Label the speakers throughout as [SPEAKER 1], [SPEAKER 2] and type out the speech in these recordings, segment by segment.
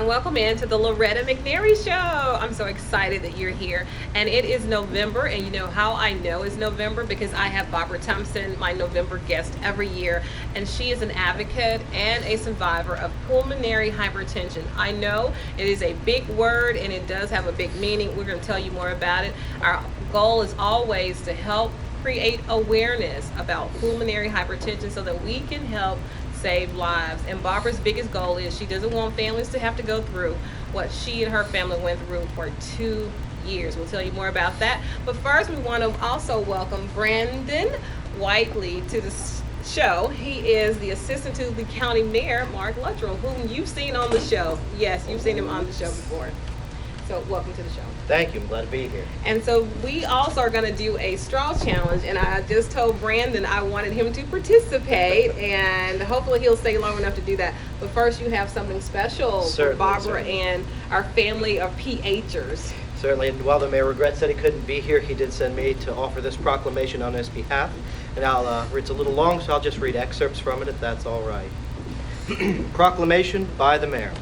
[SPEAKER 1] everyone. Welcome in to the Loretta McNary Show. I'm so excited that you're here. And it is November, and you know how I know it's November? Because I have Barbara Thompson, my November guest every year, and she is an advocate and a survivor of pulmonary hypertension. I know it is a big word, and it does have a big meaning. We're going to tell you more about it. Our goal is always to help create awareness about pulmonary hypertension so that we can help save lives. And Barbara's biggest goal is she doesn't want families to have to go through what she and her family went through for 2 years. We'll tell you more about that. But first, we want to also welcome Brandon Whiteley to the show. He is the assistant to the county mayor, Mark Luttrell, whom you've seen on the show. Yes, you've seen him on the show before. So welcome to the show.
[SPEAKER 2] Thank you. I'm glad to be here.
[SPEAKER 1] And so we also are going to do a straw challenge, and I just told Brandon I wanted him to participate, and hopefully he'll stay long enough to do that. But first, you have something special for Barbara and our family of PHers.
[SPEAKER 2] Certainly. And while the mayor regrets that he couldn't be here, he did send me to offer this proclamation on his behalf. And it's a little long, so I'll just read excerpts from it if that's all right. Proclamation by the mayor.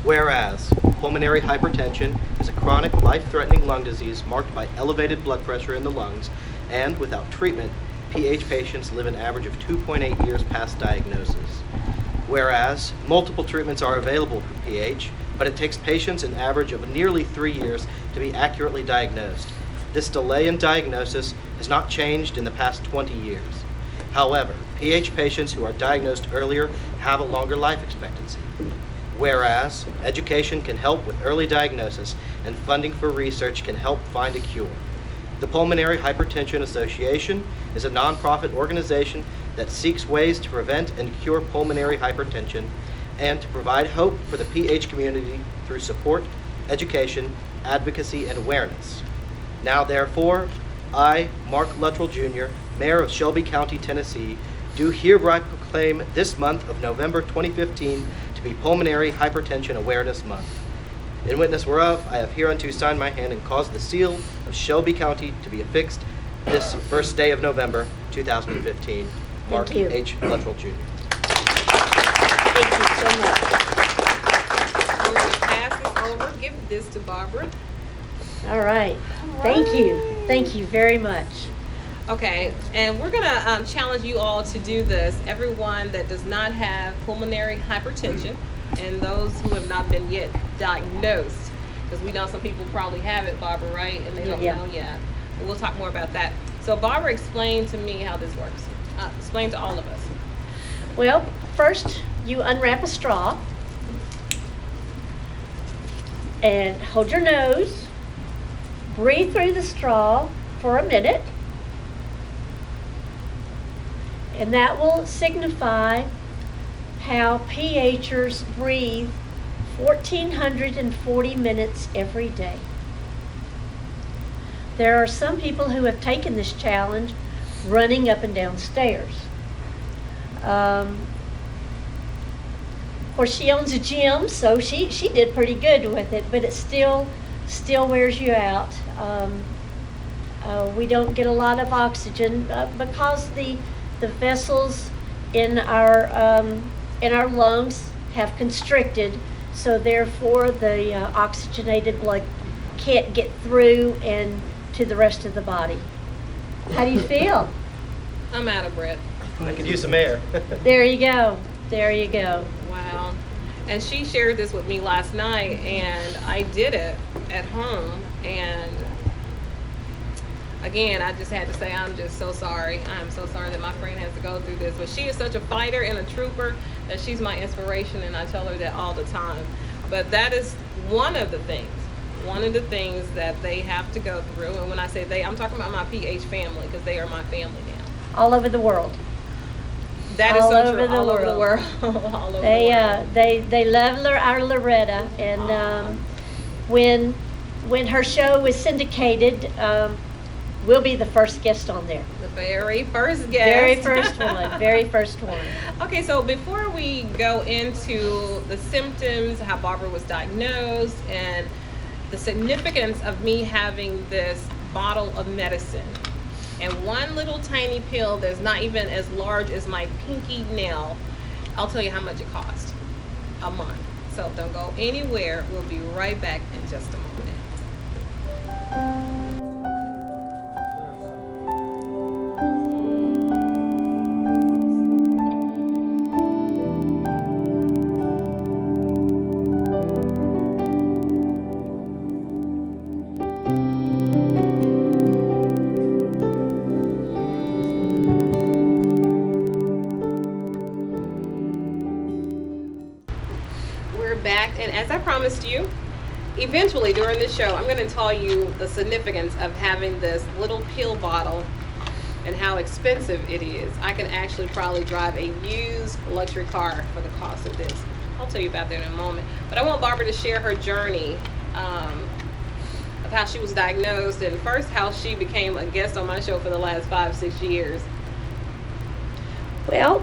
[SPEAKER 2] Whereas pulmonary hypertension is a chronic, life-threatening lung disease marked by elevated blood pressure in the lungs, and without treatment, PH patients live an average of 2.8 years past diagnosis. Whereas multiple treatments are available for PH, but it takes patients an average of nearly 3 years to be accurately diagnosed. This delay in diagnosis has not changed in the past 20 years. However, PH patients who are diagnosed earlier have a longer life expectancy. Whereas education can help with early diagnosis and funding for research can help find a cure. The Pulmonary Hypertension Association is a nonprofit organization that seeks ways to prevent and cure pulmonary hypertension and to provide hope for the PH community through support, education, advocacy, and awareness. Now therefore, I, Mark Luttrell Jr., Mayor of Shelby County, Tennessee, do hereby proclaim this month of November 2015 to be Pulmonary Hypertension Awareness Month. In witness whereof, I have hereunto signed my hand and caused the seal of Shelby County to be affixed this first day of November 2015. Mark H. Luttrell Jr.
[SPEAKER 3] Thank you so much.
[SPEAKER 1] I'm going to pass this over. Give this to Barbara.
[SPEAKER 3] All right. Thank you. Thank you very much.
[SPEAKER 1] Okay, and we're going to challenge you all to do this. Everyone that does not have pulmonary hypertension and those who have not been yet diagnosed, because we know some people probably have it, Barbara, right? And they don't know yet. And we'll talk more about that. So Barbara, explain to me how this works. Explain to all of us.
[SPEAKER 3] Well, first you unwrap a straw and hold your nose. Breathe through the straw for a minute. And that will signify how PHers breathe 1,440 minutes every day. There are some people who have taken this challenge running up and down stairs. Of course, she owns a gym, so she did pretty good with it, but it still wears you out. We don't get a lot of oxygen because the vessels in our lungs have constricted, so therefore the oxygenated blood can't get through and to the rest of the body. How do you feel?
[SPEAKER 1] I'm out of breath.
[SPEAKER 2] I could use some air.
[SPEAKER 3] There you go. There you go.
[SPEAKER 1] Wow. And she shared this with me last night, and I did it at home, and again, I just had to say I'm just so sorry. I'm so sorry that my friend has to go through this. But she is such a fighter and a trooper that she's my inspiration, and I tell her that all the time. But that is one of the things that they have to go through. And when I say they, I'm talking about my PH family, because they are my family now.
[SPEAKER 3] All over the world.
[SPEAKER 1] That is so true. All over the world. All over the world.
[SPEAKER 3] They love our Loretta, and when her show was syndicated, we'll be the first guest on there.
[SPEAKER 1] The very first guest.
[SPEAKER 3] Very first one. Very first one.
[SPEAKER 1] Okay, so before we go into the symptoms, how Barbara was diagnosed, and the significance of me having this bottle of medicine, and one little tiny pill that's not even as large as my pinky nail, I'll tell you how much it cost a month. So don't go anywhere. We'll be right back in just a moment. We're back, and as I promised you, eventually during this show, I'm going to tell you the significance of having this little pill bottle and how expensive it is. I can actually probably drive a used luxury car for the cost of this. I'll tell you about that in a moment. But I want Barbara to share her journey of how she was diagnosed, and first how she became a guest on my show for the last 5-6 years.
[SPEAKER 3] Well,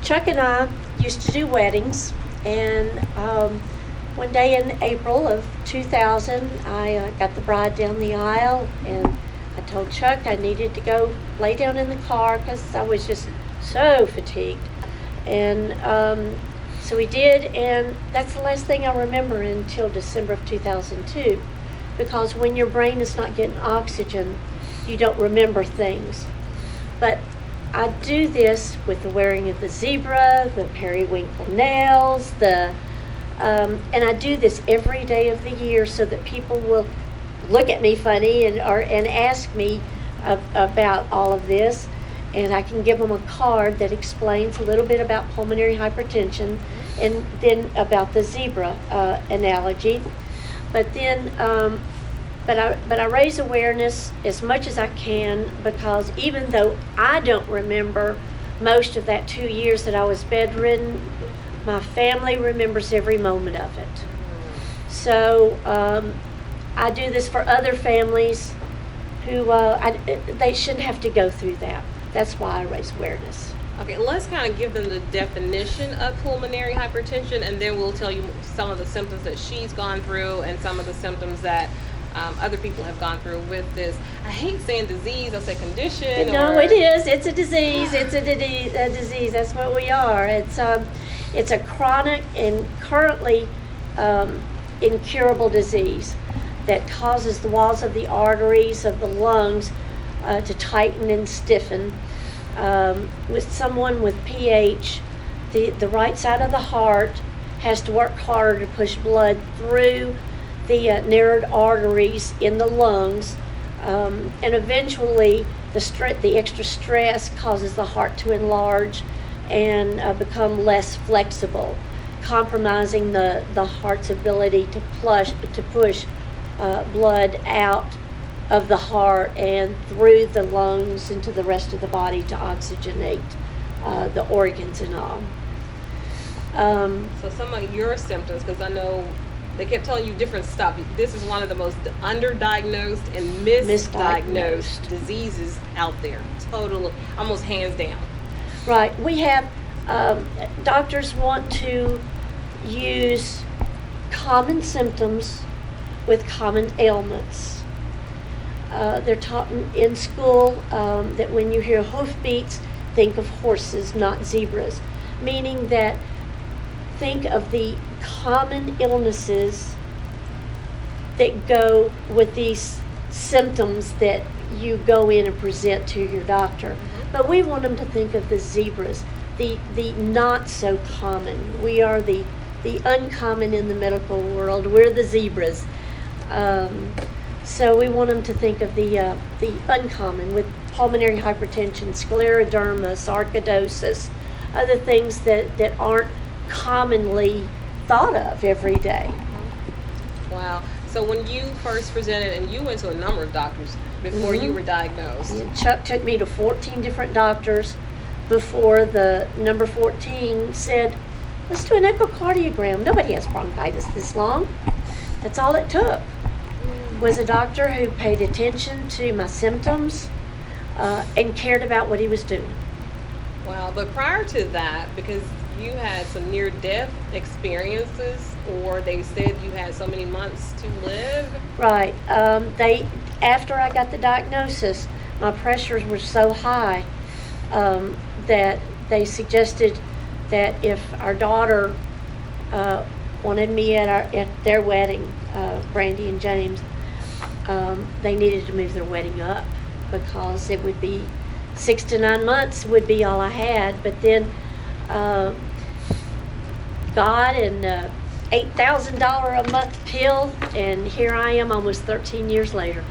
[SPEAKER 3] Chuck and I used to do weddings, and one day in April of 2000, I got the bride down the aisle, and I told Chuck I needed to go lay down in the car because I was just so fatigued. And so we did, and that's the last thing I remember until December of 2002, because when your brain is not getting oxygen, you don't remember things. But I do this with the wearing of the zebra, the periwinkle nails, and I do this every day of the year so that people will look at me funny and ask me about all of this, and I can give them a card that explains a little bit about pulmonary hypertension and then about the zebra analogy. But then, but I raise awareness as much as I can, because even though I don't remember most of that 2 years that I was bedridden, my family remembers every moment of it. So I do this for other families who they shouldn't have to go through that. That's why I raise awareness.
[SPEAKER 1] Okay, let's kind of give them the definition of pulmonary hypertension, and then we'll tell you some of the symptoms that she's gone through and some of the symptoms that other people have gone through with this. I hate saying disease, I'll say condition.
[SPEAKER 3] No, it is. It's a disease. It's a disease. That's what we are. It's a chronic and currently incurable disease that causes the walls of the arteries of the lungs to tighten and stiffen. With someone with PH, the right side of the heart has to work harder to push blood through the narrowed arteries in the lungs, and eventually the extra stress causes the heart to enlarge and become less flexible, compromising the heart's ability to push blood out of the heart and through the lungs into the rest of the body to oxygenate the organs and all.
[SPEAKER 1] So some of your symptoms, because I know they kept telling you different stuff. This is one of the most underdiagnosed and misdiagnosed diseases out there. Totally, almost hands down.
[SPEAKER 3] Right. We have, doctors want to use common symptoms with common ailments. They're taught in school that when you hear hoofbeats, think of horses, not zebras, meaning that think of the common illnesses that go with these symptoms that you go in and present to your doctor. Mm-hmm. But we want them to think of the zebras, the not so common. We are the uncommon in the medical world. We're the zebras. So we want them to think of the uncommon with pulmonary hypertension, scleroderma, sarcoidosis, other things that aren't commonly thought of every day.
[SPEAKER 1] Wow. So when you first presented, and you went to a number of doctors before you were diagnosed.
[SPEAKER 3] Chuck took me to 14 different doctors before the number 14 said, let's do an echocardiogram. Nobody has bronchitis this long. That's all it took. Was a doctor who paid attention to my symptoms and cared about what he was doing.
[SPEAKER 1] Wow. But prior to that, because you had some near-death experiences, or they said you had so many months to live.
[SPEAKER 3] Right. After I got the diagnosis, my pressures were so high that they suggested that if our daughter wanted me at their wedding, Brandy and James. They needed to move their wedding up because it would be 6 to 9 months would be all I had. But then God and $8,000 a month pill, and here I am almost 13 years later.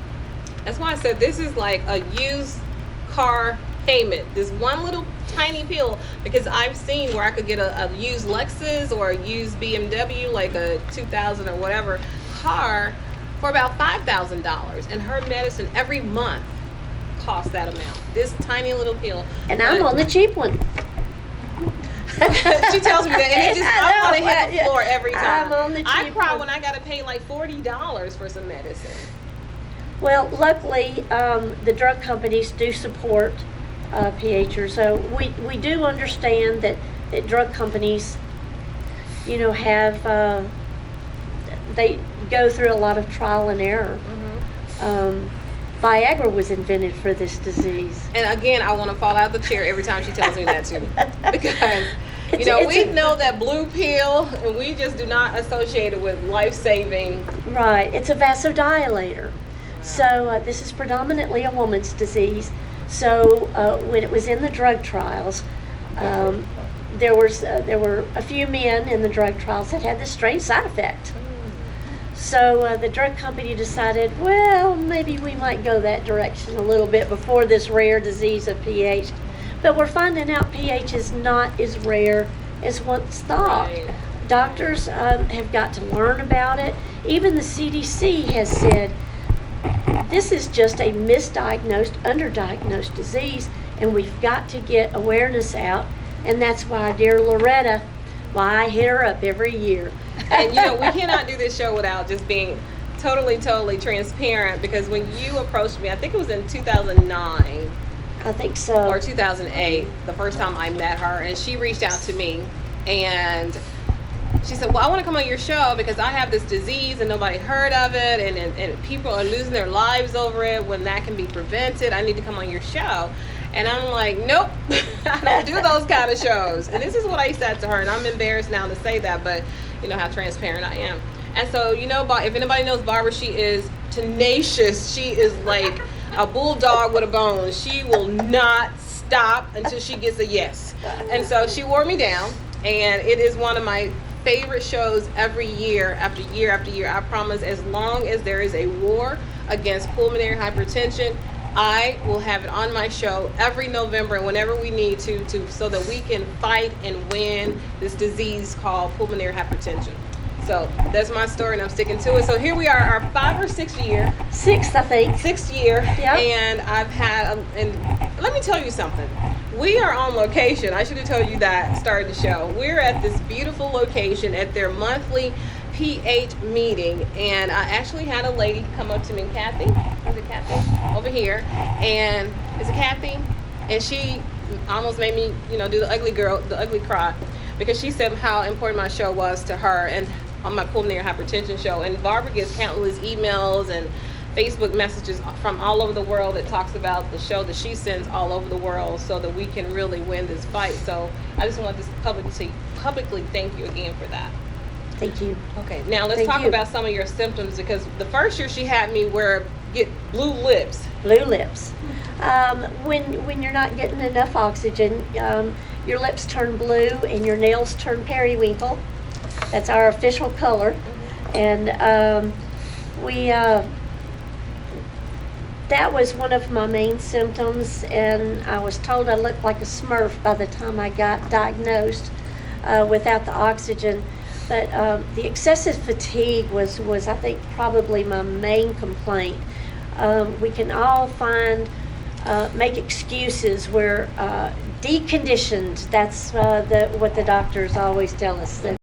[SPEAKER 1] That's why I said this is like a used car payment. This one little tiny pill, because I've seen where I could get a used Lexus or a used BMW, like a 2000 or whatever car, for about $5,000, and her medicine every month costs that amount. This tiny little pill.
[SPEAKER 3] And I'm on the cheap one.
[SPEAKER 1] She tells me that, and it just, I want to hit the floor every time.
[SPEAKER 3] I'm on the cheap
[SPEAKER 1] I cry
[SPEAKER 3] one.
[SPEAKER 1] when I got to pay like $40 for some medicine.
[SPEAKER 3] Well, luckily, the drug companies do support PHers. So we do understand that drug companies, have, they go through a lot of trial and error. Viagra was invented for this disease.
[SPEAKER 1] And again, I want to fall out the chair every time she tells me that too. Because, we know that blue pill, and we just do not associate it with life-saving.
[SPEAKER 3] Right. It's a vasodilator. So this is predominantly a woman's disease. So when it was in the drug trials, there were a few men in the drug trials that had this strange side effect. So the drug company decided, well, maybe we might go that direction a little bit before this rare disease of PH. But we're finding out PH is not as rare as once thought.
[SPEAKER 1] Right.
[SPEAKER 3] Doctors have got to learn about it. Even the CDC has said this is just a misdiagnosed, underdiagnosed disease, and we've got to get awareness out. And that's why, dear Loretta, I hit her up every year.
[SPEAKER 1] And we cannot do this show without just being totally transparent, because when you approached me, I think it was in 2009.
[SPEAKER 3] I think so.
[SPEAKER 1] Or 2008, the first time I met her, and she reached out to me, and she said, well, I want to come on your show because I have this disease and nobody heard of it, and people are losing their lives over it when that can be prevented. I need to come on your show. And I'm like, nope, I don't do those kind of shows. And this is what I said to her, and I'm embarrassed now to say that, but you know how transparent I am. And so, if anybody knows Barbara, she is tenacious. She is like a bulldog with a bone. She will not stop until she gets a yes. And so she wore me down, and it is one of my favorite shows every year after year after year. I promise, as long as there is a war against pulmonary hypertension, I will have it on my show every November and whenever we need to so that we can fight and win this disease called pulmonary hypertension. So that's my story, and I'm sticking to it. So here we are, our 5th or 6th year.
[SPEAKER 3] 6th, I think.
[SPEAKER 1] 6th year.
[SPEAKER 3] Yep.
[SPEAKER 1] And I've had, and let me tell you something. We are on location. I should have told you that starting the show. We're at this beautiful location at their monthly PH meeting, and I actually had a lady come up to me, Kathy. Is it Kathy? Over here. And is it Kathy? And she almost made me, do the ugly cry, because she said how important my show was to her and on my pulmonary hypertension show. And Barbara gets countless emails and Facebook messages from all over the world that talks about the show that she sends all over the world so that we can really win this fight. So I just want to publicly thank you again for that.
[SPEAKER 3] Thank you.
[SPEAKER 1] Okay, now let's
[SPEAKER 3] Thank
[SPEAKER 1] talk
[SPEAKER 3] you.
[SPEAKER 1] about some of your symptoms, because the first year she had me get blue lips.
[SPEAKER 3] Blue lips. When you're not getting enough oxygen, your lips turn blue and your nails turn periwinkle. That's our official color. And that was one of my main symptoms, and I was told I looked like a Smurf by the time I got diagnosed without the oxygen. But the excessive fatigue was I think probably my main complaint. We can all make excuses. We're deconditioned. That's what the doctors always tell us. That